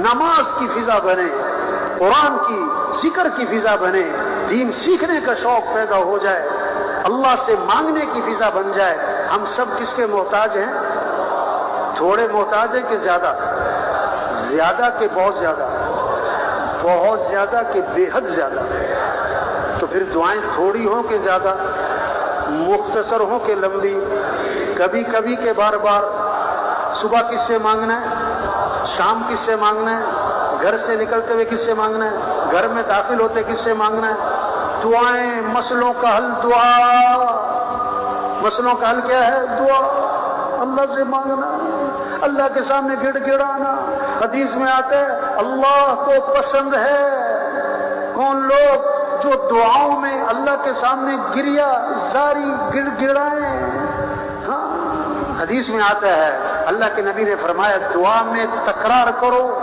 نماز کی فضا بنے، قرآن کی ذکر کی فضا بنے، دین سیکھنے کا شوق پیدا ہو جائے، اللہ سے مانگنے کی فضا بن جائے۔ ہم سب کس کے محتاج ہیں؟ تھوڑے محتاج ہیں کہ زیادہ؟ زیادہ کہ بہت زیادہ؟ بہت زیادہ کہ بے حد زیادہ؟ تو پھر دعائیں تھوڑی ہوں کہ زیادہ، مختصر ہوں کہ لمبی، کبھی کبھی کے بار بار؟ صبح کس سے مانگنا ہے؟ شام کس سے مانگنا ہے؟ گھر سے نکلتے ہوئے کس سے مانگنا ہے؟ گھر میں داخل ہوتے کس سے مانگنا ہے؟ دعائیں، مسئلوں کا حل دعا۔ مسئلوں کا حل کیا ہے؟ دعا، اللہ سے مانگنا، اللہ کے سامنے گڑ گڑانا۔ حدیث میں آتا ہے اللہ کو پسند ہے کون لوگ جو دعاؤں میں اللہ کے سامنے گریا زاری گڑ گڑائیں۔ ہاں، حدیث میں آتا ہے اللہ کے نبی نے فرمایا دعا میں تکرار کرو،